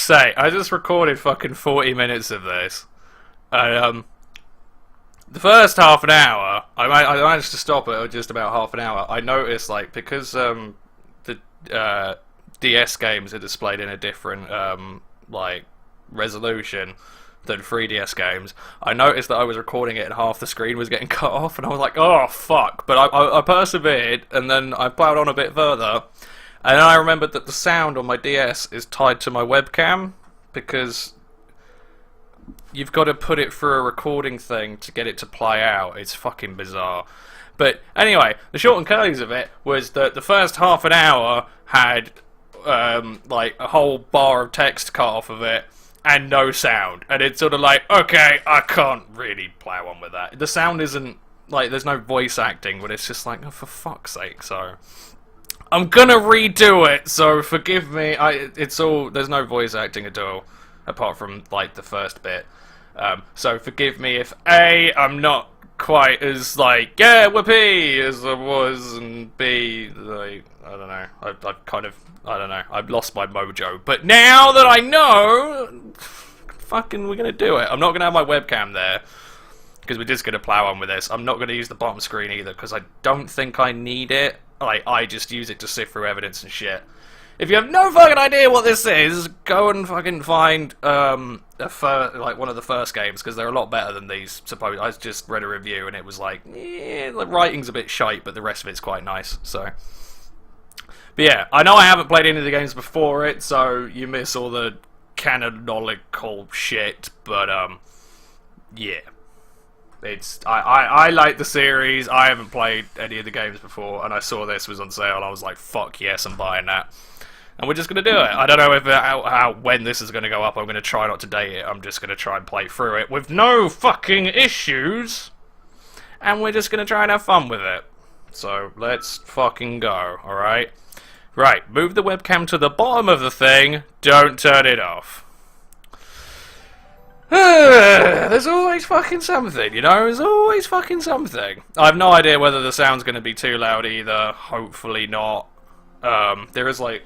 fuck's sake, I just recorded fucking 40 minutes of this. And, the first half an hour, I managed to stop it at just about half an hour. I noticed, like, because the DS games are displayed in a different, like, resolution than 3DS games, I noticed that I was recording it and half the screen was getting cut off, and I was like, oh, fuck. But I persevered, and then I plowed on a bit further, and then I remembered that the sound on my DS is tied to my webcam, because you've got to put it through a recording thing to get it to play out. It's fucking bizarre. But anyway, the short and curlies of it was that the first half an hour had like a whole bar of text cut off of it and no sound. And it's sort of like, okay, I can't really plow on with that. The sound isn't, like, there's no voice acting, but it's just like, oh, for fuck's sake, so I'm gonna redo it, so forgive me. There's no voice acting at all, apart from, like, the first bit. So forgive me if A, I'm not quite as, like, yeah, whoopee as I was, and B, like, I don't know, I've kind of, I don't know, I've lost my mojo. But now that I know, fucking, we're gonna do it. I'm not gonna have my webcam there, because we're just gonna plow on with this. I'm not gonna use the bottom screen either, because I don't think I need it. Like, I just use it to sift through evidence and shit. If you have no fucking idea what this is, go and fucking find like one of the first games, because they're a lot better than these. I just read a review and it was like, yeah, the writing's a bit shite, but the rest of it's quite nice. So, but yeah, I know I haven't played any of the games before it, so you miss all the canonical shit. But yeah, I like the series. I haven't played any of the games before, and I saw this was on sale. I was like, fuck yes, I'm buying that. And we're just going to do it. I don't know when this is going to go up. I'm going to try not to date it. I'm just going to try and play through it with no fucking issues. And we're just going to try and have fun with it. So, let's fucking go, alright? Right, move the webcam to the bottom of the thing. Don't turn it off. There's always fucking something, you know? There's always fucking something. I have no idea whether the sound's going to be too loud either. Hopefully not. There is, like,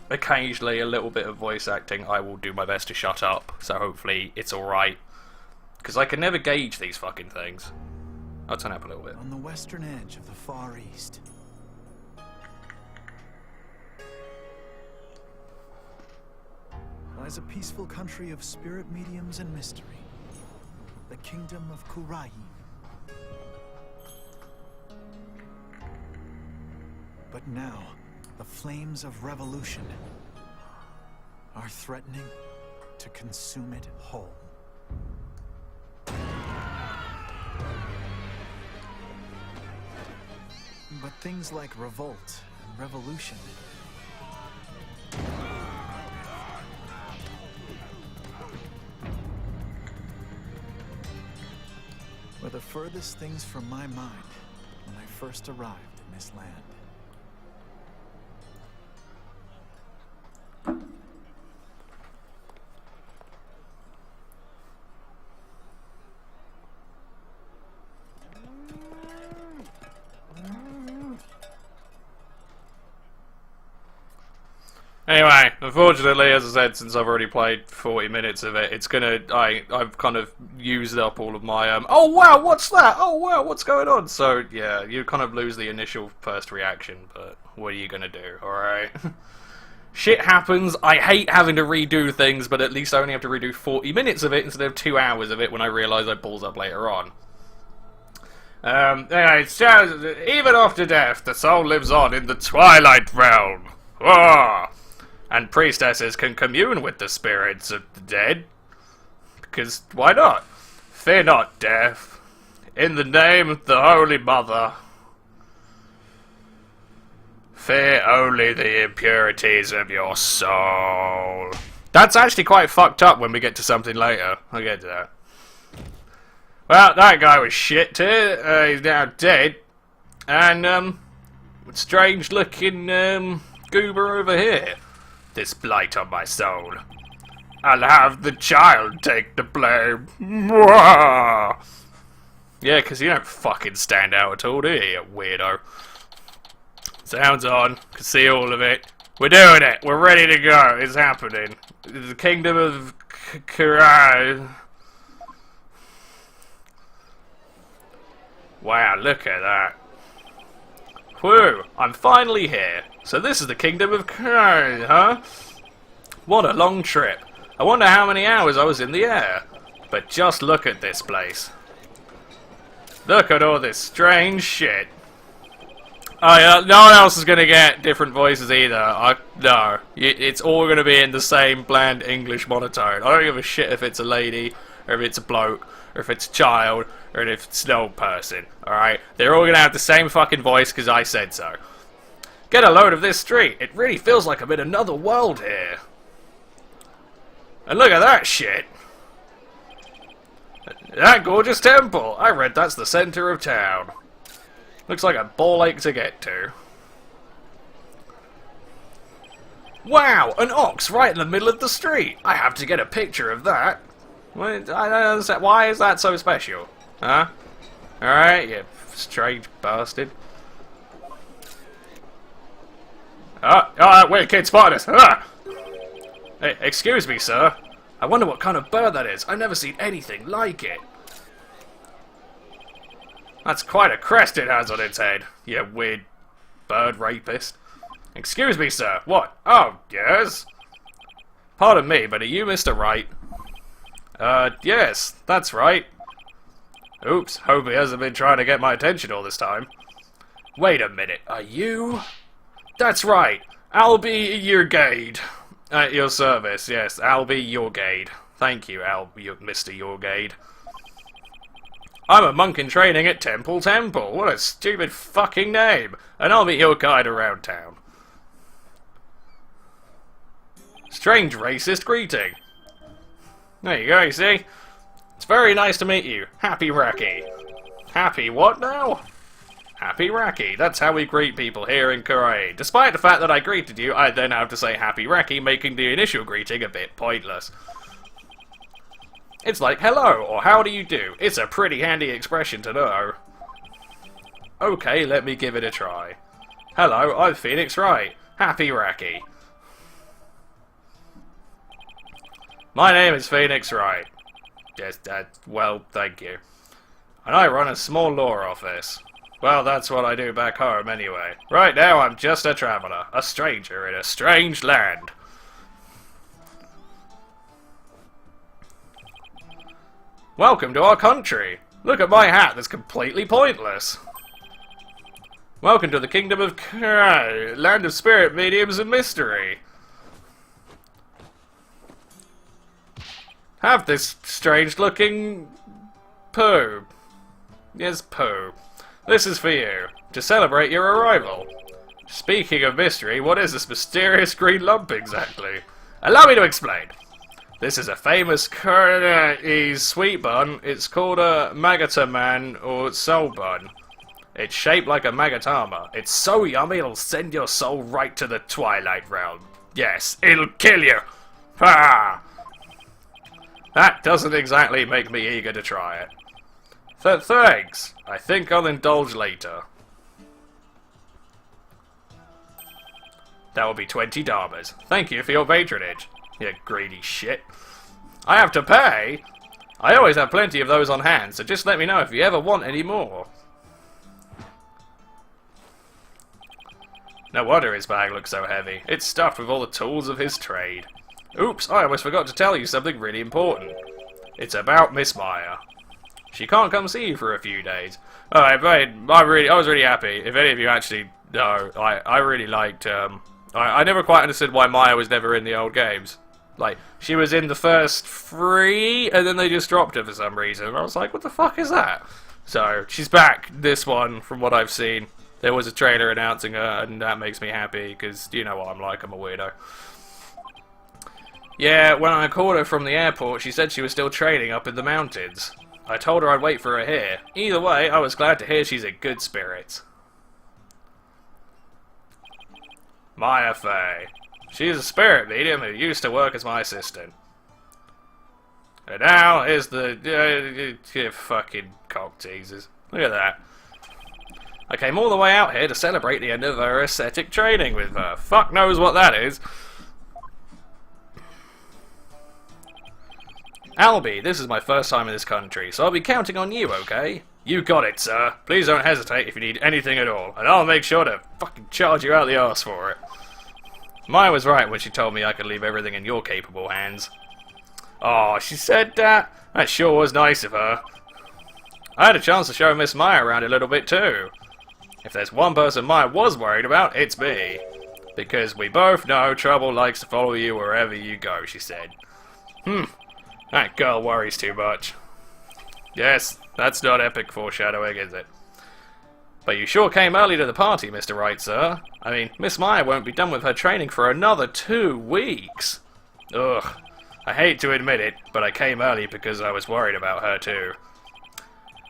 occasionally a little bit of voice acting. I will do my best to shut up, so hopefully it's alright. Because I can never gauge these fucking things. I'll turn up a little bit. On the western edge of the Far East lies a peaceful country of spirit mediums and mystery. The kingdom of Kurai. But now, the flames of revolution are threatening to consume it whole. But things like revolt and revolution were the furthest things from my mind when I first arrived in this land. Anyway, unfortunately, as I said, since I've already played 40 minutes of it, it's gonna, I've kind of used up all of my, oh wow, what's that? Oh wow, what's going on? So, yeah, you kind of lose the initial first reaction, but what are you gonna do, alright? Shit happens, I hate having to redo things, but at least I only have to redo 40 minutes of it instead of 2 hours of it when I realise I balls up later on. Anyway, so, even after death, the soul lives on in the Twilight Realm. Ah! And priestesses can commune with the spirits of the dead. Because why not? Fear not, death. In the name of the Holy Mother. Fear only the impurities of your soul. That's actually quite fucked up when we get to something later. I'll get to that. Well, that guy was shit too. He's now dead. And, strange looking, goober over here. This blight on my soul. I'll have the child take the blame. Mwah! Yeah, because you don't fucking stand out at all, do you, you weirdo? Sounds on. Can see all of it. We're doing it. We're ready to go. It's happening. The kingdom of Karai. Wow, look at that. Whew, I'm finally here. So this is the kingdom of Karai, huh? What a long trip. I wonder how many hours I was in the air. But just look at this place. Look at all this strange shit. Oh, yeah, no one else is going to get different voices either. No. It's all going to be in the same bland English monotone. I don't give a shit if it's a lady, or if it's a bloke, or if it's a child, or if it's an old person. Alright? They're all going to have the same fucking voice because I said so. Get a load of this street. It really feels like I'm in another world here. And look at that shit. That gorgeous temple. I read that's the center of town. Looks like a ball ache to get to. Wow, an ox right in the middle of the street. I have to get a picture of that. I don't understand. Why is that so special? Huh? Alright, you strange bastard. Oh, that weird kid spotted us. Ah! Hey, excuse me, sir. I wonder what kind of bird that is. I've never seen anything like it. That's quite a crest it has on its head, you weird bird rapist. Excuse me, sir. What? Oh, yes? Pardon me, but are you Mr. Wright? Yes, that's right. Oops, hope he hasn't been trying to get my attention all this time. Wait a minute, are you? That's right, I'll be your guide. At your service, yes, I'll be your guide. Thank you, Mr. Your Guide. I'm a monk in training at Temple. What a stupid fucking name. And I'll be your guide around town. Strange racist greeting. There you go, you see? It's very nice to meet you. Happy Raki. Happy what now? Happy Raki. That's how we greet people here in Karai. Despite the fact that I greeted you, I then have to say Happy Raki, making the initial greeting a bit pointless. It's like hello, or how do you do? It's a pretty handy expression to know. Okay, let me give it a try. Hello, I'm Pheonix Wright. Happy Raki. My name is Pheonix Wright. Yes, well, thank you. And I run a small law office. Well, that's what I do back home anyway. Right now I'm just a traveller, a stranger in a strange land. Welcome to our country. Look at my hat that's completely pointless. Welcome to the kingdom of Kai, land of spirit mediums and mystery. Have this strange looking poo. Yes, poo. This is for you, to celebrate your arrival. Speaking of mystery, what is this mysterious green lump exactly? Allow me to explain. This is a famous curry sweet bun. It's called a magataman or soul bun. It's shaped like a magatama. It's so yummy it'll send your soul right to the Twilight Realm. Yes, it'll kill you. Ha! That doesn't exactly make me eager to try it. Thanks. I think I'll indulge later. That will be 20 dharmas. Thank you for your patronage. You greedy shit. I have to pay? I always have plenty of those on hand, so just let me know if you ever want any more. No wonder his bag looks so heavy. It's stuffed with all the tools of his trade. Oops, I almost forgot to tell you something really important. It's about Miss Maya. She can't come see you for a few days. Oh, I was really happy. If any of you actually know, I really liked. I never quite understood why Maya was never in the old games. Like, she was in the first 3, and then they just dropped her for some reason. And I was like, what the fuck is that? So she's back. This one, from what I've seen, there was a trailer announcing her, and that makes me happy because you know what I'm like. I'm a weirdo. Yeah, when I called her from the airport, she said she was still training up in the mountains. I told her I'd wait for her here. Either way, I was glad to hear she's in good spirits. Maya Fey. She's a spirit medium who used to work as my assistant. And now is the... fucking cock teasers. Look at that. I came all the way out here to celebrate the end of her ascetic training with her. Fuck knows what that is. Albie, this is my first time in this country, so I'll be counting on you, okay? You got it, sir. Please don't hesitate if you need anything at all, and I'll make sure to fucking charge you out the arse for it. Maya was right when she told me I could leave everything in your capable hands. Oh, she said that? That sure was nice of her. I had a chance to show Miss Maya around a little bit too. If there's one person Maya was worried about, it's me. Because we both know trouble likes to follow you wherever you go, she said. That girl worries too much. Yes, that's not epic foreshadowing, is it? But you sure came early to the party, Mr. Wright, sir. I mean, Miss Maya won't be done with her training for another 2 weeks. Ugh. I hate to admit it, but I came early because I was worried about her too.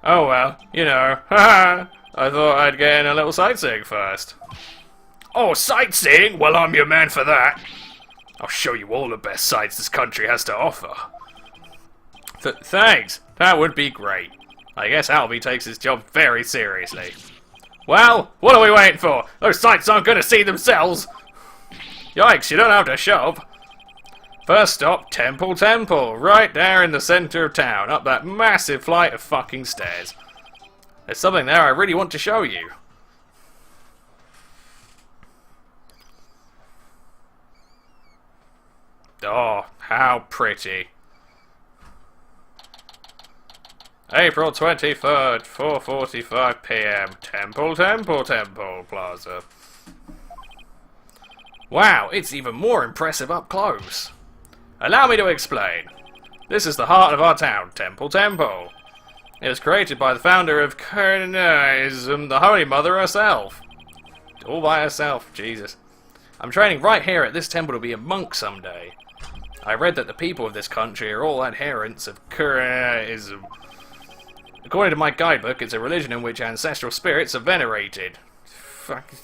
Oh well, you know, haha, I thought I'd get in a little sightseeing first. Oh, sightseeing? Well, I'm your man for that. I'll show you all the best sights this country has to offer. Thanks, that would be great. I guess Albie takes his job very seriously. Well, what are we waiting for? Those sights aren't going to see themselves. Yikes, you don't have to shove. First stop, Temple, right there in the center of town, up that massive flight of fucking stairs. There's something there I really want to show you. Oh, how pretty. April 23rd, 4:45 PM, Temple Plaza. Wow, it's even more impressive up close. Allow me to explain. This is the heart of our town, Temple. It was created by the founder of Kurnaism, the Holy Mother herself. All by herself, Jesus. I'm training right here at this temple to be a monk someday. I read that the people of this country are all adherents of Kurnaism. According to my guidebook, it's a religion in which ancestral spirits are venerated. Fuck.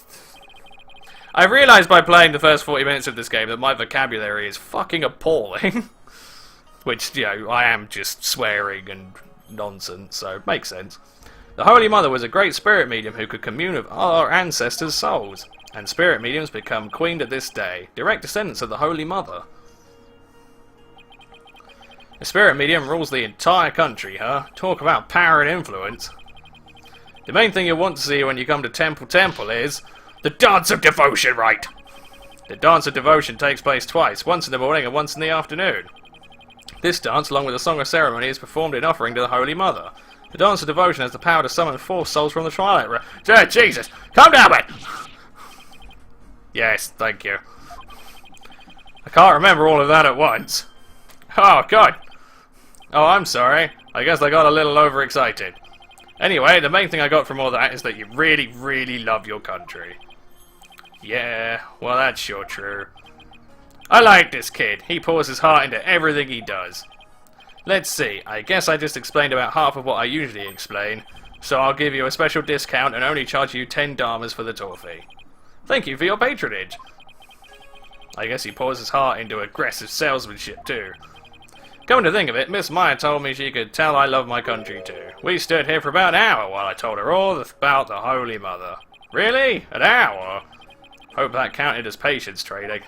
I realised by playing the first 40 minutes of this game that my vocabulary is fucking appalling. Which, you know, I am just swearing and nonsense, so it makes sense. The Holy Mother was a great spirit medium who could commune with our ancestors' souls, and spirit mediums become queen to this day, direct descendants of the Holy Mother. The spirit medium rules the entire country, huh? Talk about power and influence. The main thing you'll want to see when you come to Temple is the Dance of Devotion, right? The Dance of Devotion takes place twice, once in the morning and once in the afternoon. This dance, along with the Song of Ceremony, is performed in offering to the Holy Mother. The Dance of Devotion has the power to summon 4 souls from the Twilight Realm. Jesus! Calm down, mate! Yes, thank you. I can't remember all of that at once. Oh, God! Oh, I'm sorry. I guess I got a little overexcited. Anyway, the main thing I got from all that is that you really, really love your country. Yeah, well that's sure true. I like this kid. He pours his heart into everything he does. Let's see, I guess I just explained about half of what I usually explain, so I'll give you a special discount and only charge you 10 dharmas for the tour fee. Thank you for your patronage. I guess he pours his heart into aggressive salesmanship too. Come to think of it, Miss Maya told me she could tell I love my country too. We stood here for about an hour while I told her all about the Holy Mother. Really? An hour? Hope that counted as patience trading.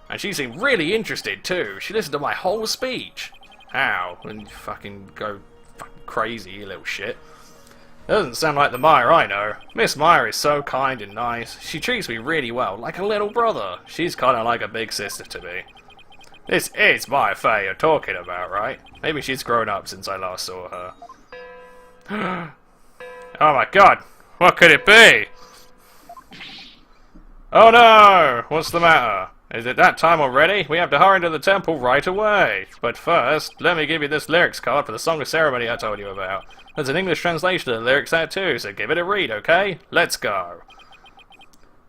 And she seemed really interested too. She listened to my whole speech. How? And fucking go fucking crazy, you little shit. Doesn't sound like the Maya I know. Miss Maya is so kind and nice. She treats me really well, like a little brother. She's kinda like a big sister to me. This is Maya Fey you're talking about, right? Maybe she's grown up since I last saw her. Oh my god! What could it be? Oh no! What's the matter? Is it that time already? We have to hurry to the temple right away. But first, let me give you this lyrics card for the Song of Ceremony I told you about. There's an English translation of the lyrics there too, so give it a read, okay? Let's go.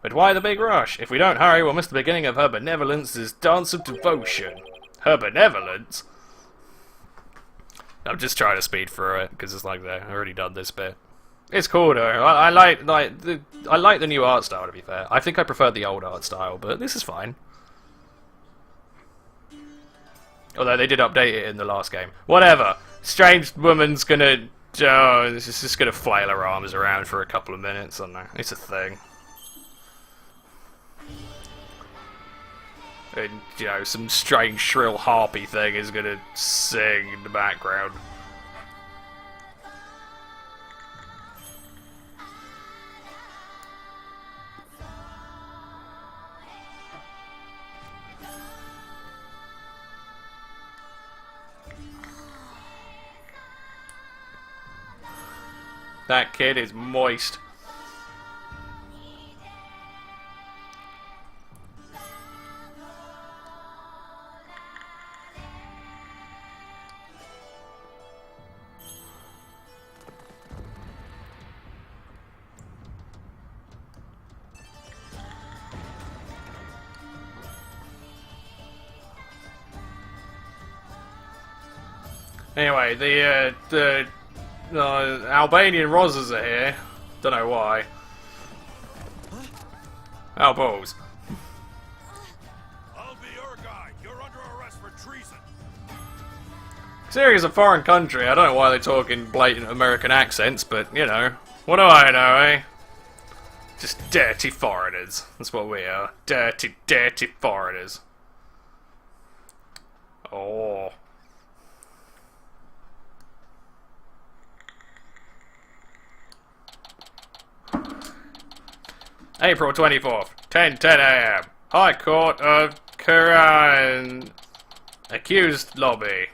But why the big rush? If we don't hurry, we'll miss the beginning of her benevolence's Dance of Devotion. Her benevolence? I'm just trying to speed through it, because it's like, I've already done this bit. It's cool though. I like the new art style, to be fair. I think I prefer the old art style, but this is fine. Although they did update it in the last game. Whatever. Strange woman's gonna It's just gonna flail her arms around for a couple of minutes. I don't know. It's a thing. And, you know, some strange shrill harpy thing is gonna sing in the background. That kid is moist. Anyway, the Albanian Rozzers are here. Don't know why. Oh, balls. I'll be your guy. You're under arrest for treason. Syria's a foreign country. I don't know why they talk in blatant American accents, but, you know. What do I know, eh? Just dirty foreigners. That's what we are. Dirty, dirty foreigners. Oh. April 24th, 10:10 a.m. High Court of Quran. Accused lobby.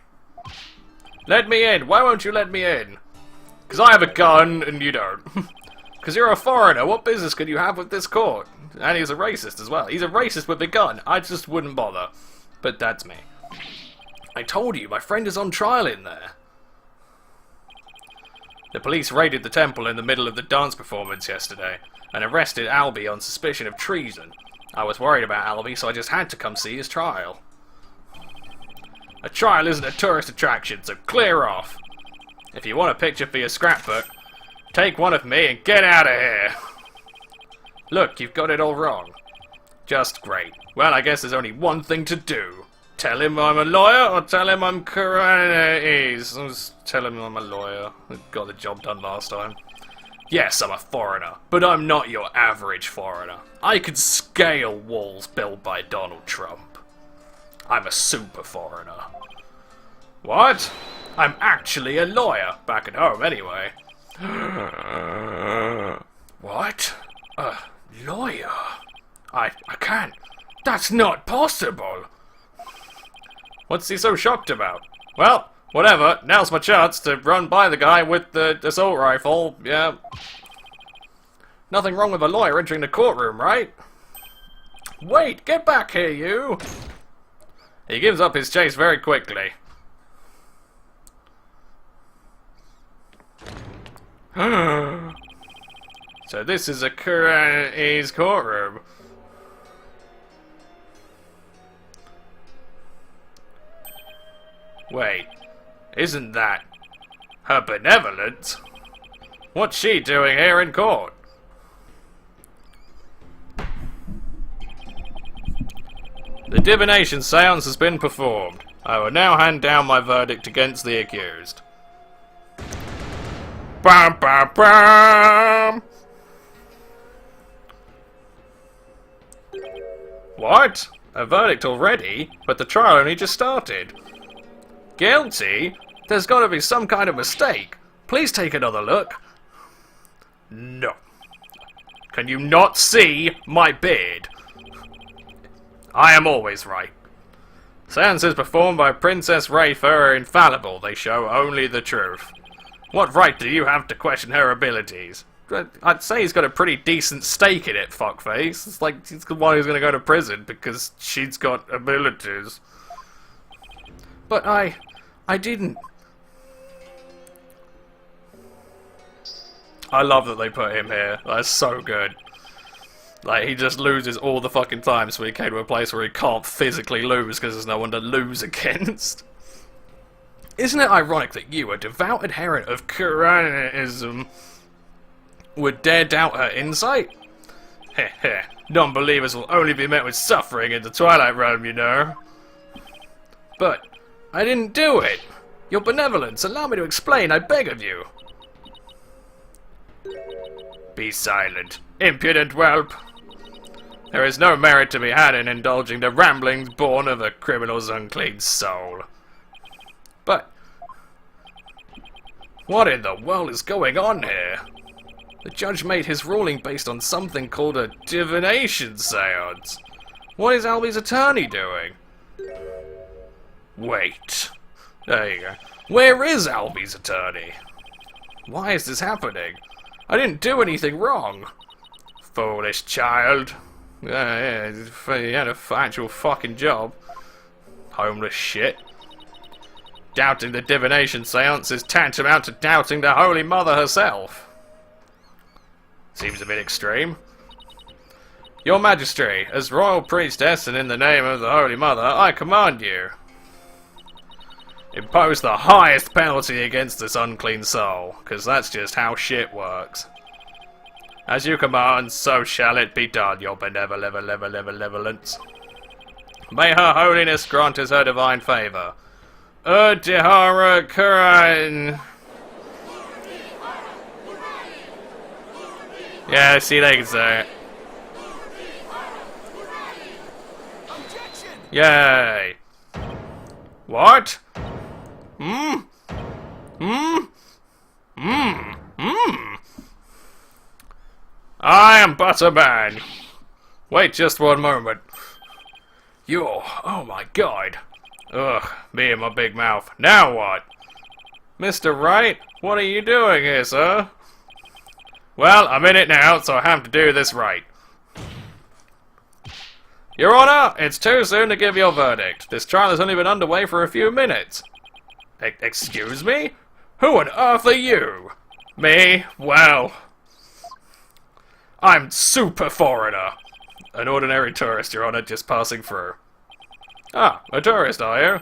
Let me in. Why won't you let me in? Because I have a gun and you don't. Because you're a foreigner. What business could you have with this court? And he's a racist as well. He's a racist with a gun. I just wouldn't bother. But that's me. I told you, my friend is on trial in there. The police raided the temple in the middle of the dance performance yesterday and arrested Albie on suspicion of treason. I was worried about Albie, so I just had to come see his trial. A trial isn't a tourist attraction, so clear off. If you want a picture for your scrapbook, take one of me and get out of here. Look, you've got it all wrong. Just great. Well, I guess there's only one thing to do. Tell him I'm a lawyer, or tell him I'm Quranese. I'll just tell him I'm a lawyer. I got the job done last time. Yes, I'm a foreigner, but I'm not your average foreigner. I can scale walls built by Donald Trump. I'm a super foreigner. What? I'm actually a lawyer, back at home anyway. What? A lawyer? I can't. That's not possible. What's he so shocked about? Well, whatever. Now's my chance to run by the guy with the assault rifle. Yeah. Nothing wrong with a lawyer entering the courtroom, right? Wait, get back here, you! He gives up his chase very quickly. So this is a Quranese courtroom. Wait, isn't that her benevolence? What's she doing here in court? The divination seance has been performed. I will now hand down my verdict against the accused. Bam, bam, bam! What? A verdict already? But the trial only just started. Guilty? There's got to be some kind of mistake. Please take another look. No. Can you not see my beard? I am always right. Seances performed by Princess Wraith are infallible. They show only the truth. What right do you have to question her abilities? I'd say he's got a pretty decent stake in it, fuckface. It's like he's the one who's going to go to prison because she's got abilities. But I didn't. I love that they put him here. That's so good. Like, he just loses all the fucking time, so he came to a place where he can't physically lose because there's no one to lose against. Isn't it ironic that you, a devout adherent of Quranism, would dare doubt her insight? Heh heh. Non-believers will only be met with suffering in the Twilight Realm, you know. But I didn't do it. Your benevolence, allow me to explain, I beg of you. Be silent, impudent whelp. There is no merit to be had in indulging the ramblings born of a criminal's unclean soul. But what in the world is going on here? The judge made his ruling based on something called a divination seance. What is Albie's attorney doing? Wait. There you go. Where is Albie's attorney? Why is this happening? I didn't do anything wrong. Foolish child. Yeah, he had a actual fucking job. Homeless shit. Doubting the divination seance is tantamount to doubting the Holy Mother herself. Seems a bit extreme. Your Majesty, as royal priestess and in the name of the Holy Mother, I command you. Impose the highest penalty against this unclean soul, because that's just how shit works. As you command, so shall it be done, your benevolence. May her holiness grant us her divine favour. Dihara Kuran. Yeah, see, they can say it. Objection! Yay! What? I am but a man. Wait just one moment. Oh my god. Ugh, me and my big mouth. Now what? Mr. Wright, what are you doing here, sir? Well, I'm in it now, so I have to do this right. Your Honor, it's too soon to give your verdict. This trial has only been underway for a few minutes. Excuse me? Who on earth are you? Me? Well, I'm super foreigner. An ordinary tourist, Your Honor, just passing through. Ah, a tourist, are you?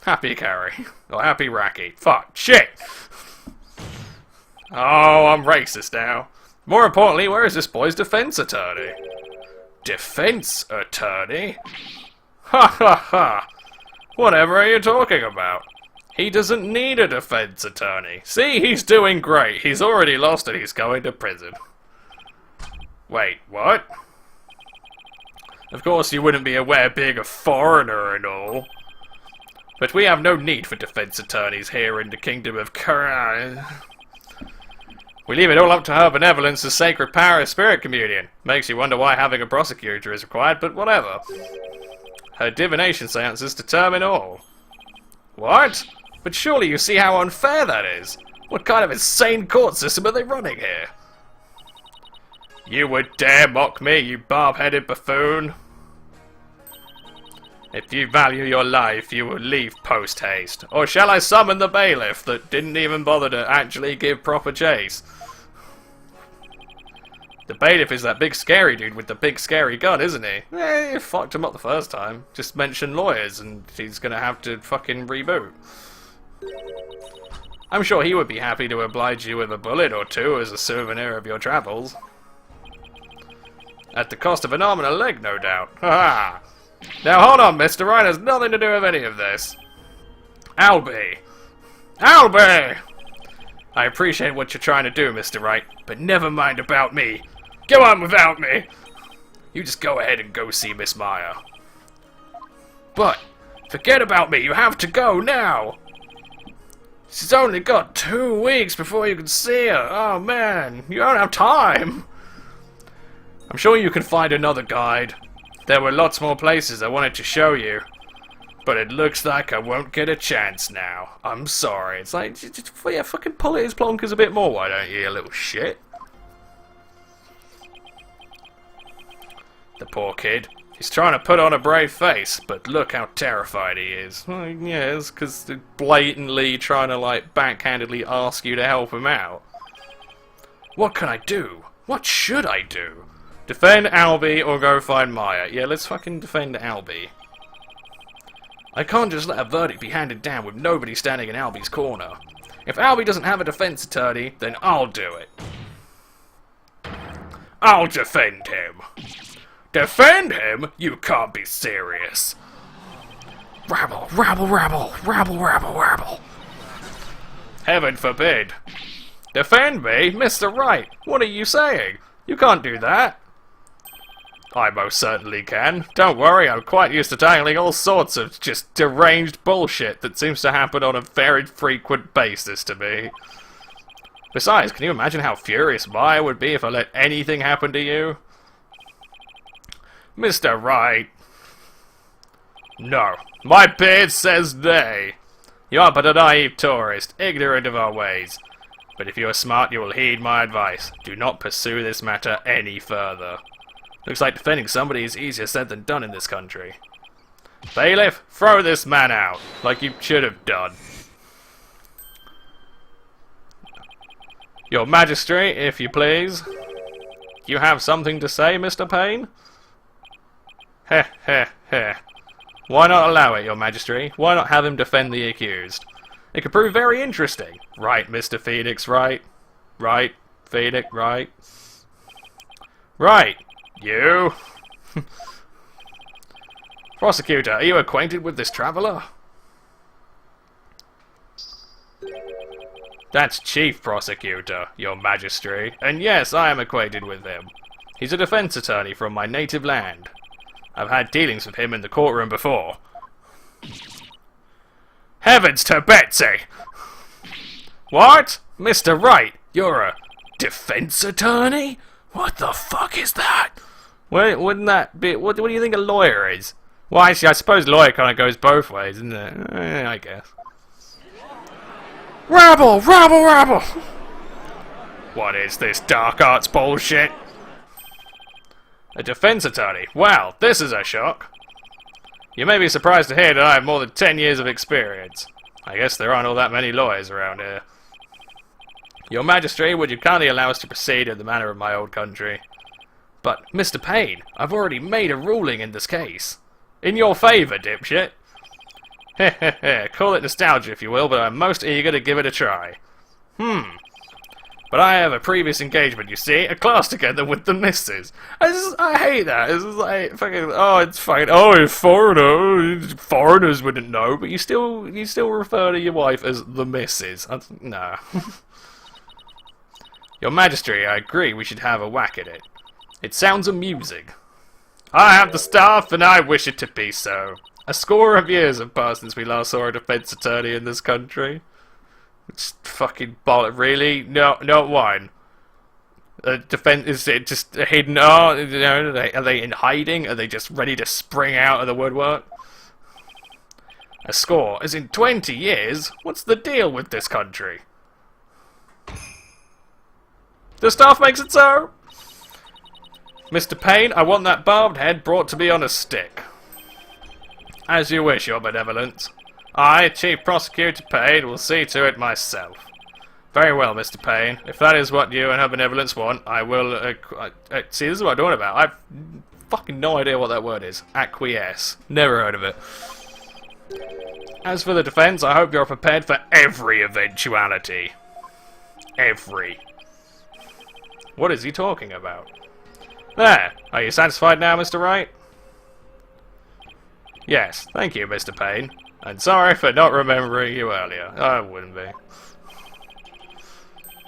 Happy Carrie. Or happy Racky. Fuck. Shit! Oh, I'm racist now. More importantly, where is this boy's defense attorney? Defense attorney? Ha ha ha! Whatever are you talking about? He doesn't need a defense attorney. See, he's doing great. He's already lost and he's going to prison. Wait, what? Of course you wouldn't be aware being a foreigner and all. But we have no need for defense attorneys here in the Kingdom of Kuran. We leave it all up to her benevolence, the sacred power of spirit communion. Makes you wonder why having a prosecutor is required, but whatever. Her divination seances determine all. What? But surely you see how unfair that is. What kind of insane court system are they running here? You would dare mock me, you barb-headed buffoon? If you value your life, you will leave post-haste. Or shall I summon the bailiff that didn't even bother to actually give proper chase? The bailiff is that big scary dude with the big scary gun, isn't he? You fucked him up the first time. Just mention lawyers and he's gonna have to fucking reboot. I'm sure he would be happy to oblige you with a bullet or two as a souvenir of your travels. At the cost of an arm and a leg, no doubt. Ha ha! Now hold on, Mr. Wright has nothing to do with any of this. Albie! Albie! I appreciate what you're trying to do, Mr. Wright, but never mind about me. Go on without me! You just go ahead and go see Miss Meyer. But, forget about me, you have to go now! She's only got 2 weeks before you can see her. Oh man, you don't have time! I'm sure you can find another guide. There were lots more places I wanted to show you. But it looks like I won't get a chance now. I'm sorry. It's like, yeah, fucking pull it his plonkers a bit more, why don't you little shit? The poor kid. He's trying to put on a brave face, but look how terrified he is. Well, yeah, it's because they're blatantly trying to, like, backhandedly ask you to help him out. What can I do? What should I do? Defend Albie or go find Maya. Yeah, let's fucking defend Albie. I can't just let a verdict be handed down with nobody standing in Albie's corner. If Albie doesn't have a defense attorney, then I'll do it. I'll defend him. Defend him? You can't be serious. Rabble, rabble, rabble, rabble, rabble, rabble. Heaven forbid. Defend me? Mr. Wright, what are you saying? You can't do that. I most certainly can. Don't worry, I'm quite used to tackling all sorts of just deranged bullshit that seems to happen on a very frequent basis to me. Besides, can you imagine how furious Maya would be if I let anything happen to you? Mr. Wright. No. My beard says nay. You are but a naive tourist, ignorant of our ways. But if you are smart, you will heed my advice. Do not pursue this matter any further. Looks like defending somebody is easier said than done in this country. Bailiff, throw this man out, like you should have done. Your Majesty, if you please. You have something to say, Mr. Payne? Heh, heh, heh. Why not allow it, Your Majesty? Why not have him defend the accused? It could prove very interesting. Right, Mr. Pheonix, right? Right, Pheonix, right? Right, you! Prosecutor, are you acquainted with this traveller? That's Chief Prosecutor, Your Majesty, and yes, I am acquainted with him. He's a defense attorney from my native land. I've had dealings with him in the courtroom before. Heavens to Betsy! What? Mr. Wright, you're a defense attorney? What the fuck is that? Wouldn't that be... What do you think a lawyer is? Well, actually, I suppose lawyer kind of goes both ways, isn't it? I guess. Rabble! Rabble! Rabble! What is this dark arts bullshit? A defense attorney? Wow, this is a shock. You may be surprised to hear that I have more than 10 years of experience. I guess there aren't all that many lawyers around here. Your Majesty, would you kindly allow us to proceed in the manner of my old country? But, Mr. Payne, I've already made a ruling in this case. In your favour, dipshit. Heh heh heh, call it nostalgia if you will, but I'm most eager to give it a try. But I have a previous engagement, you see, a class together with the missus. I hate that. It's just like fucking. Oh, it's fucking. Oh, it's foreigner. Foreigners wouldn't know, but you still refer to your wife as the missus. No. Your Majesty, I agree. We should have a whack at it. It sounds amusing. I have the staff, and I wish it to be so. A score of years have passed since we last saw a defense attorney in this country. It's fucking bollock, really? No, not one. Defense, is it just hidden? Oh, you know, are they in hiding? Are they just ready to spring out of the woodwork? A score? As in 20 years? What's the deal with this country? The staff makes it so? Mr. Payne, I want that barbed head brought to me on a stick. As you wish, Your Benevolence. I, Chief Prosecutor Payne, will see to it myself. Very well, Mr. Payne. If that is what you and Her Benevolence want, I will... see, this is what I'm talking about. I've fucking no idea what that word is. Acquiesce. Never heard of it. As for the defense, I hope you're prepared for every eventuality. Every. What is he talking about? There. Are you satisfied now, Mr. Wright? Yes. Thank you, Mr. Payne. And sorry for not remembering you earlier. I wouldn't be.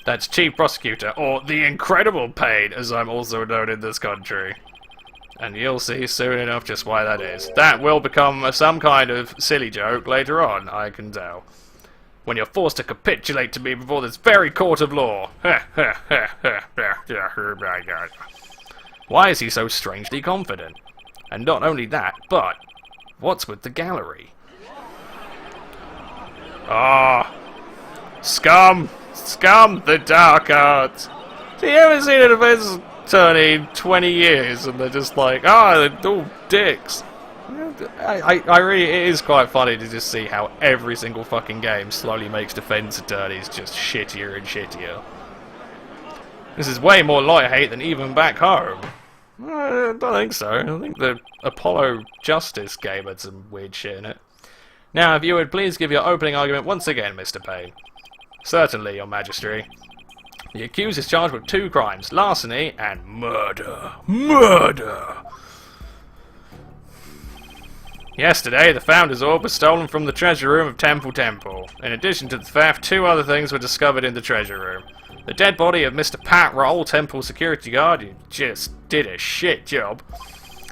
That's Chief Prosecutor, or the Incredible Payne, as I'm also known in this country. And you'll see soon enough just why that is. That will become some kind of silly joke later on, I can tell. When you're forced to capitulate to me before this very court of law. Why is he so strangely confident? And not only that, but what's with the gallery? Ah, scum! Scum! The dark arts! So you haven't seen a defense attorney in 20 years and they're just like, they're all dicks. I really, it is quite funny to just see how every single fucking game slowly makes defense attorneys just shittier and shittier. This is way more lawyer hate than even back home. I don't think so. I think the Apollo Justice game had some weird shit in it. Now, if you would please give your opening argument once again, Mr. Payne. Certainly, Your Majesty. The accused is charged with 2 crimes, larceny and murder. Murder! Yesterday, the Founder's Orb was stolen from the treasure room of Temple. In addition to the theft, 2 other things were discovered in the treasure room. The dead body of Mr. Pat Roll, temple security guard, who just did a shit job.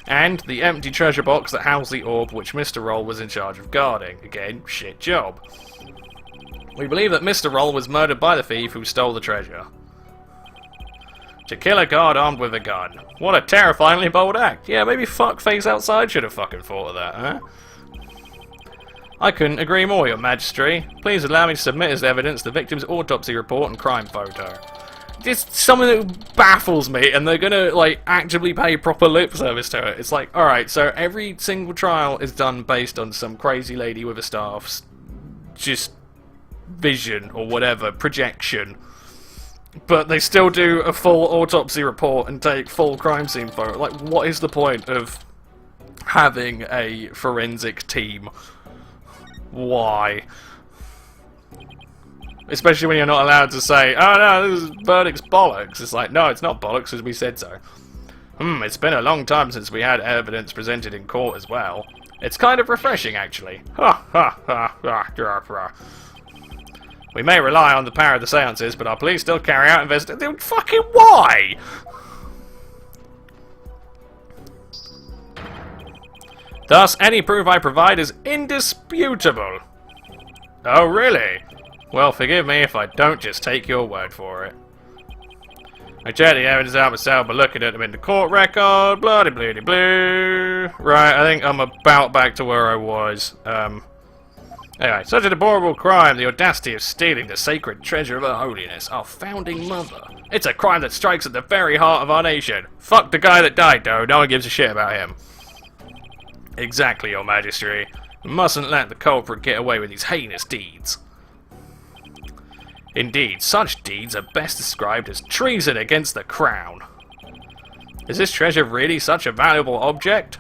And the empty treasure box that housed the orb which Mr. Roll was in charge of guarding. Again, shit job. We believe that Mr. Roll was murdered by the thief who stole the treasure. To kill a guard armed with a gun. What a terrifyingly bold act. Yeah, maybe fuckface outside should have fucking thought of that, huh? I couldn't agree more, Your Majesty. Please allow me to submit as evidence the victim's autopsy report and crime photo. It's something that baffles me, and they're gonna, like, actively pay proper lip service to it. It's like, alright, so every single trial is done based on some crazy lady with a staff's just vision, or whatever, projection. But they still do a full autopsy report and take full crime scene photo. Like, what is the point of having a forensic team? Why? Especially when you're not allowed to say, oh no, this verdict's bollocks. It's like, no, it's not bollocks, as we said so. It's been a long time since we had evidence presented in court as well. It's kind of refreshing, actually. Ha ha ha ha ha. We may rely on the power of the seances, but our police still carry out investigations. Fucking why? Thus, any proof I provide is indisputable. Oh, really? Well, forgive me if I don't just take your word for it. I checked the evidence out myself by looking at them in the court record, bloody bloody blue. Right, I think I'm about back to where I was. Anyway, such a deplorable crime, the audacity of stealing the sacred treasure of Her Holiness, our founding mother. It's a crime that strikes at the very heart of our nation. Fuck the guy that died, though. No one gives a shit about him. Exactly, Your Majesty. We mustn't let the culprit get away with these heinous deeds. Indeed, such deeds are best described as treason against the crown. Is this treasure really such a valuable object?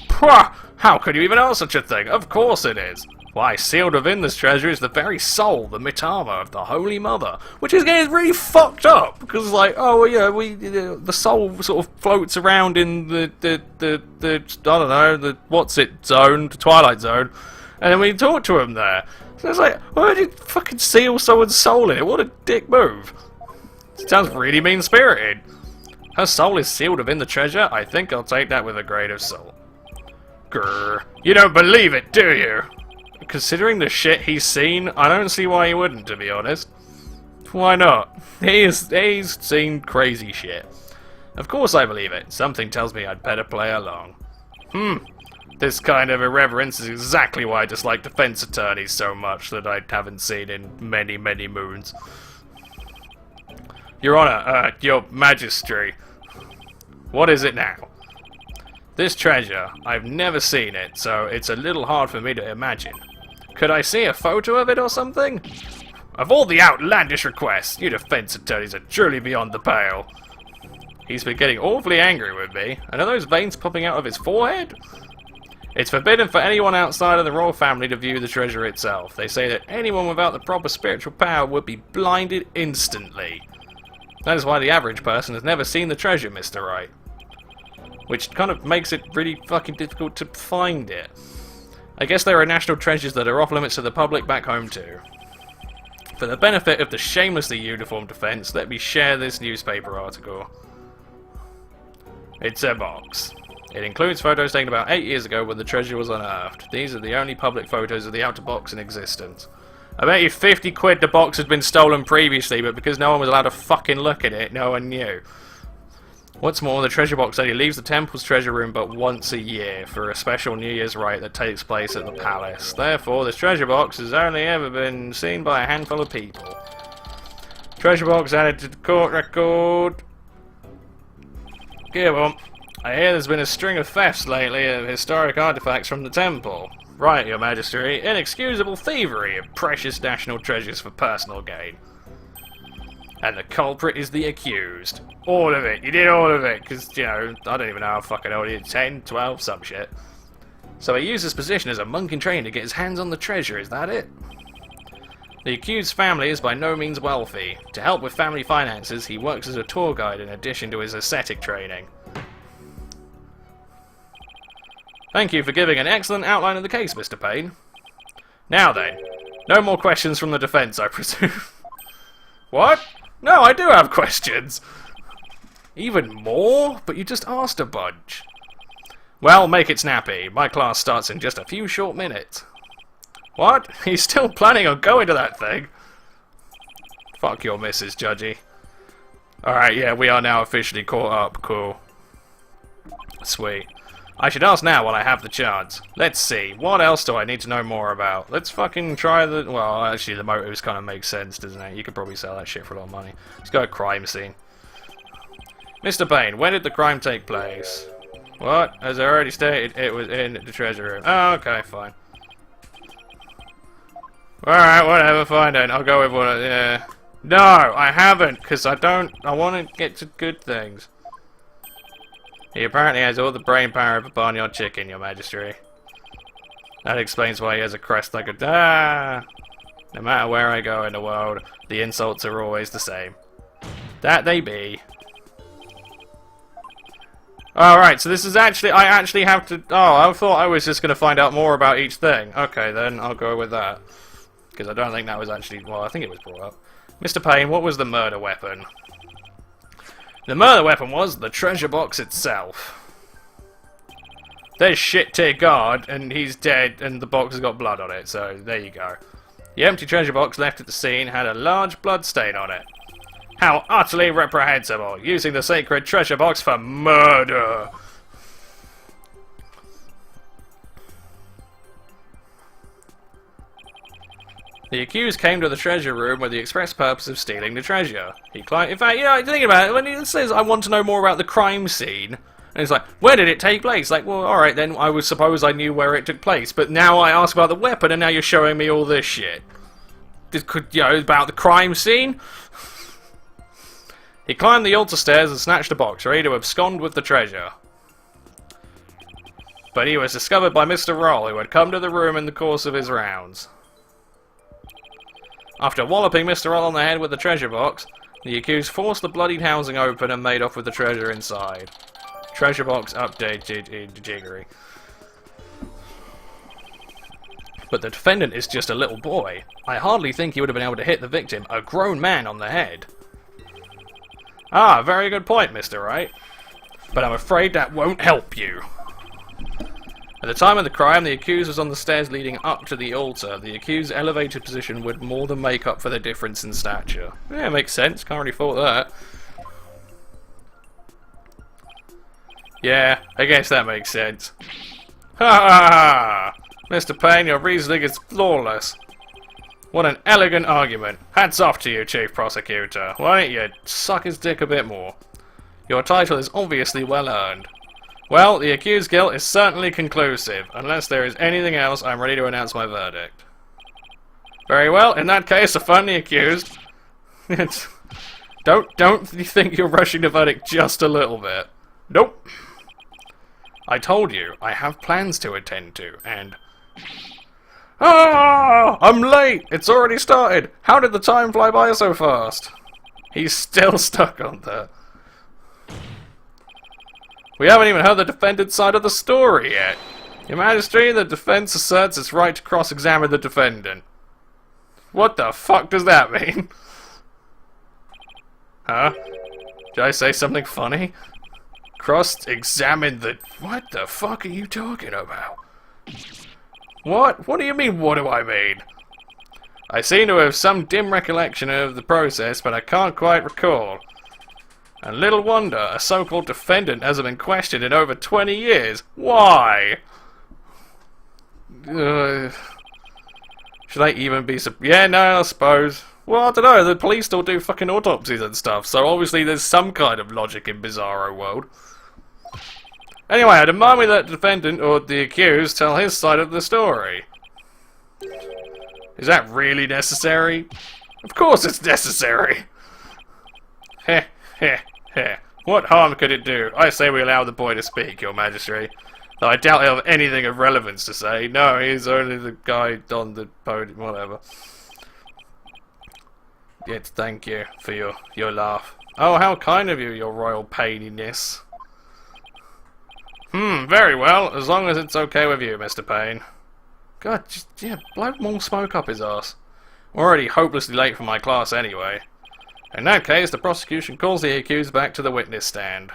Pwah! How could you even ask such a thing? Of course it is. Why, sealed within this treasure is the very soul, the mitama of the Holy Mother, which is getting really fucked up because, like, oh yeah, the soul sort of floats around in the I don't know, the what's it zone, the Twilight Zone, and then we talk to him there. So it's like, why would you fucking seal someone's soul in it? What a dick move! It sounds really mean-spirited. Her soul is sealed within the treasure. I think I'll take that with a grain of salt. Grr. You don't believe it, do you? Considering the shit he's seen, I don't see why he wouldn't, to be honest. Why not? He's seen crazy shit. Of course I believe it. Something tells me I'd better play along. This kind of irreverence is exactly why I dislike defense attorneys so much that I haven't seen in many, many moons. Your Honor, Your Majesty. What is it now? This treasure, I've never seen it, so it's a little hard for me to imagine. Could I see a photo of it or something? Of all the outlandish requests, you defense attorneys are truly beyond the pale. He's been getting awfully angry with me. And are those veins popping out of his forehead? It's forbidden for anyone outside of the royal family to view the treasure itself. They say that anyone without the proper spiritual power would be blinded instantly. That is why the average person has never seen the treasure, Mr. Wright. Which kind of makes it really fucking difficult to find it. I guess there are national treasures that are off limits to the public back home too. For the benefit of the shamelessly uniformed defense, let me share this newspaper article. It's a box. It includes photos taken about 8 years ago when the treasure was unearthed. These are the only public photos of the outer box in existence. I bet you 50 quid the box had been stolen previously, but because no one was allowed to fucking look at it, no one knew. What's more, the treasure box only leaves the temple's treasure room but once a year for a special New Year's rite that takes place at the palace. Therefore, this treasure box has only ever been seen by a handful of people. Treasure box added to the court record. Here, well, I hear there's been a string of thefts lately of historic artifacts from the temple. Right, Your Majesty, inexcusable thievery of precious national treasures for personal gain. And the culprit is the accused. All of it. You did all of it. Because, you know, I don't even know how fucking old he is. 10, 12, some shit. So he used his position as a monk in training to get his hands on the treasure. Is that it? The accused's family is by no means wealthy. To help with family finances, he works as a tour guide in addition to his ascetic training. Thank you for giving an excellent outline of the case, Mr. Payne. Now then, no more questions from the defense, I presume. What? No, I do have questions. Even more? But you just asked a bunch. Well, make it snappy. My class starts in just a few short minutes. What? He's still planning on going to that thing? Fuck your missus, Judgy. Alright, yeah, we are now officially caught up. Cool. Sweet. I should ask now while I have the chance. Let's see, what else do I need to know more about? Let's fucking try the... Well, actually, the motives kind of make sense, doesn't it? You could probably sell that shit for a lot of money. Let's go crime scene. Mr. Payne, when did the crime take place? What? As I already stated, it was in the treasure room. Oh, okay, fine. Alright, whatever, fine then. I'll go with what... Yeah. No, I haven't, because I want to get to good things. He apparently has all the brain power of a barnyard chicken, your majesty. That explains why he has a crest like a... Ah! No matter where I go in the world, the insults are always the same. That they be. Alright, so this is actually... I actually have to... Oh, I thought I was just going to find out more about each thing. Okay, then I'll go with that. Because I don't think that was actually... Well, I think it was brought up. Mr. Payne, what was the murder weapon? The murder weapon was the treasure box itself. There's shit to your guard, and he's dead, and the box has got blood on it, so there you go. The empty treasure box left at the scene had a large blood stain on it. How utterly reprehensible, using the sacred treasure box for murder! The accused came to the treasure room with the express purpose of stealing the treasure. He climbed... In fact, you know, think about it, when it says, I want to know more about the crime scene, and it's like, where did it take place? Like, well, alright then, I would suppose I knew where it took place, but now I ask about the weapon, and now you're showing me all this shit. You know, about the crime scene? He climbed the altar stairs and snatched a box, ready to abscond with the treasure. But he was discovered by Mr. Roll, who had come to the room in the course of his rounds. After walloping Mr. Roll on the head with the treasure box, the accused forced the bloodied housing open and made off with the treasure inside. Treasure box updated jiggery. But the defendant is just a little boy. I hardly think he would have been able to hit the victim, a grown man, on the head. Ah, very good point, Mr. Wright. But I'm afraid that won't help you. At the time of the crime, the accused was on the stairs leading up to the altar. The accused's elevated position would more than make up for the difference in stature. Yeah, makes sense. Can't really fault that. Yeah, I guess that makes sense. Ha ha ha! Mr. Payne, your reasoning is flawless. What an elegant argument. Hats off to you, Chief Prosecutor. Why don't you suck his dick a bit more? Your title is obviously well earned. Well, the accused's guilt is certainly conclusive. Unless there is anything else, I'm ready to announce my verdict. Very well, in that case, affirm the accused. Don't you think you're rushing the verdict just a little bit? Nope. I told you, I have plans to attend to, and... Ah! I'm late! It's already started! How did the time fly by so fast? He's still stuck on that. We haven't even heard the defendant's side of the story yet. Your Majesty, the defense asserts its right to cross-examine the defendant. What the fuck does that mean? Huh? Did I say something funny? Cross-examine the... What the fuck are you talking about? What? What do you mean, what do I mean? I seem to have some dim recollection of the process, but I can't quite recall. And little wonder, a so-called defendant hasn't been questioned in over 20 years. Why? Should I even be... Yeah, no, I suppose. Well, I don't know, the police still do fucking autopsies and stuff, so obviously there's some kind of logic in Bizarro World. Anyway, I demand we let the defendant, or the accused, tell his side of the story. Is that really necessary? Of course it's necessary! Heh, heh, heh. What harm could it do? I say we allow the boy to speak, Your Majesty. Though I doubt he'll have anything of relevance to say. No, he's only the guy on the podium, whatever. Yes, thank you for your laugh. Oh, how kind of you, your royal paininess. Very well, as long as it's okay with you, Mr. Payne. God, just, yeah, blow more smoke up his ass. I'm already hopelessly late for my class anyway. In that case, the prosecution calls the accused back to the witness stand.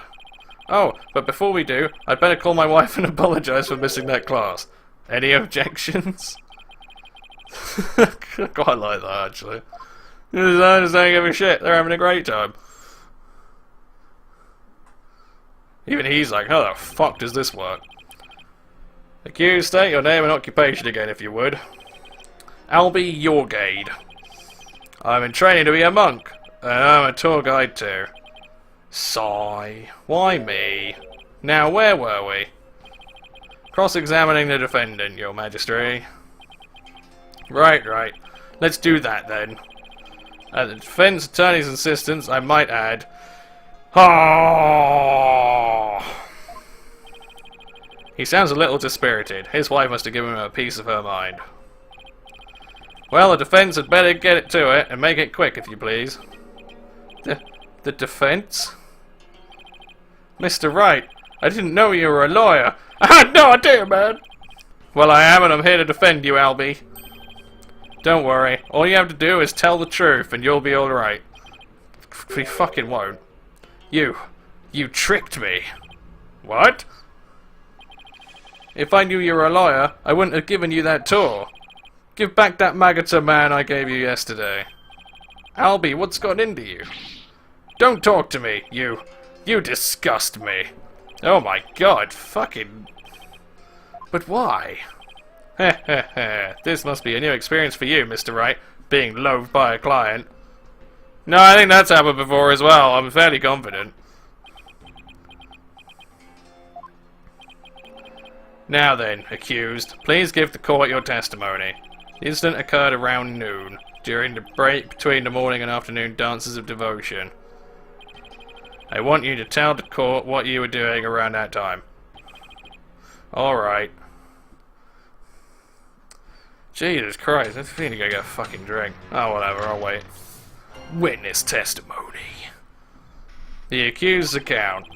Oh, but before we do, I'd better call my wife and apologise for missing that class. Any objections? I quite like that, actually. The designers don't give a shit, they're having a great time. Even he's like, how the fuck does this work? Accused, state your name and occupation again, if you would. Albie Yorgade. I'm in training to be a monk, and I'm a tour guide too. Sigh. Why me? Now, where were we? Cross-examining the defendant, Your Majesty. Right. Let's do that then. At the defense attorney's insistence, I might add. He sounds a little dispirited. His wife must have given him a piece of her mind. Well, the defense had better get it to it, and make it quick, if you please. The defense? Mr. Wright, I didn't know you were a lawyer. I had no idea, man. Well, I am, and I'm here to defend you, Albie. Don't worry. All you have to do is tell the truth, and you'll be alright. We fucking won't. You tricked me. What? If I knew you were a lawyer, I wouldn't have given you that tour. Give back that maggoter man I gave you yesterday. Albie, what's got into you? Don't talk to me, you disgust me. Oh my god, fucking... But why? Heh. This must be a new experience for you, Mr. Wright, being loathed by a client. No, I think that's happened before as well. I'm fairly confident. Now then, accused, please give the court your testimony. The incident occurred around noon, during the break between the morning and afternoon dances of devotion. I want you to tell the court what you were doing around that time. Alright. Jesus Christ, I think I gotta get a fucking drink. Oh, whatever, I'll wait. Witness testimony. The accused's account.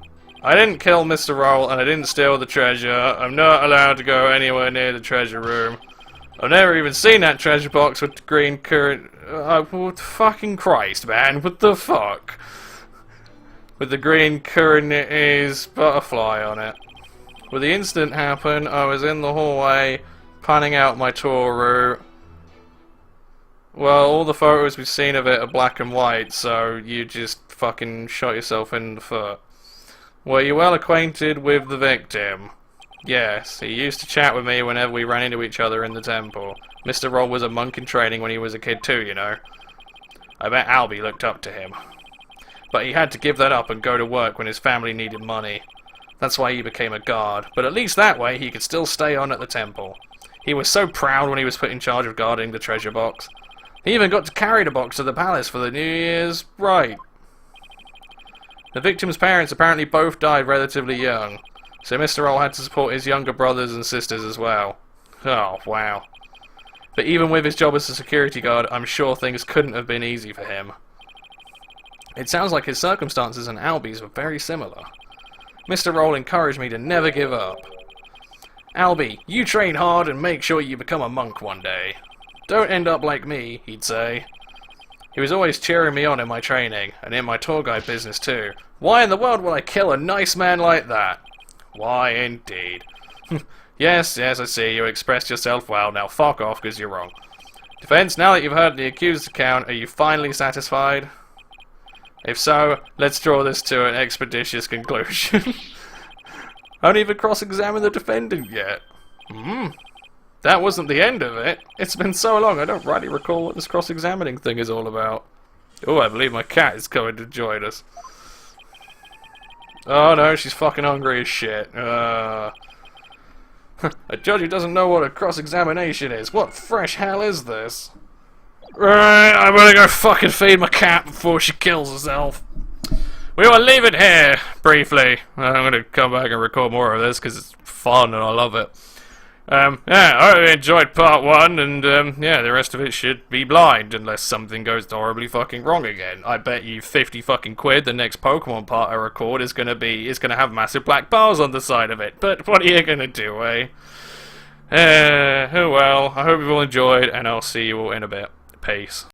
I didn't kill Mr. Roll and I didn't steal the treasure. I'm not allowed to go anywhere near the treasure room. I've never even seen that treasure box with the green currant... what fucking Christ, man, what the fuck? With the green currant butterfly on it. When the incident happened, I was in the hallway, planning out my tour route. Well, all the photos we've seen of it are black and white, so you just fucking shot yourself in the foot. Were you well acquainted with the victim? Yes, he used to chat with me whenever we ran into each other in the temple. Mr. Roll was a monk in training when he was a kid too, you know. I bet Albie looked up to him. But he had to give that up and go to work when his family needed money. That's why he became a guard, but at least that way he could still stay on at the temple. He was so proud when he was put in charge of guarding the treasure box. He even got to carry the box to the palace for the New Year's rite. The victim's parents apparently both died relatively young, so Mr. Roll had to support his younger brothers and sisters as well. Oh, wow. But even with his job as a security guard, I'm sure things couldn't have been easy for him. It sounds like his circumstances and Albie's were very similar. Mr. Roll encouraged me to never give up. Albie, you train hard and make sure you become a monk one day. Don't end up like me, he'd say. He was always cheering me on in my training, and in my tour guide business too. Why in the world would I kill a nice man like that? Why, indeed. Yes, I see, you expressed yourself well, now fuck off, because you're wrong. Defense, now that you've heard the accused's account, are you finally satisfied? If so, let's draw this to an expeditious conclusion. I haven't even cross-examined the defendant yet. That wasn't the end of it. It's been so long, I don't rightly recall what this cross-examining thing is all about. Oh, I believe my cat is coming to join us. Oh no, she's fucking hungry as shit. A judge who doesn't know what a cross-examination is. What fresh hell is this? Right, I'm gonna go fucking feed my cat before she kills herself. We will leave it here, briefly. I'm gonna come back and record more of this because it's fun and I love it. Yeah, I hope you enjoyed part 1, and yeah, the rest of it should be blind unless something goes horribly fucking wrong again. I bet you 50 fucking quid the next Pokemon part I record is gonna have massive black bars on the side of it. But what are you gonna do, eh? Oh well, I hope you've all enjoyed, and I'll see you all in a bit. Peace.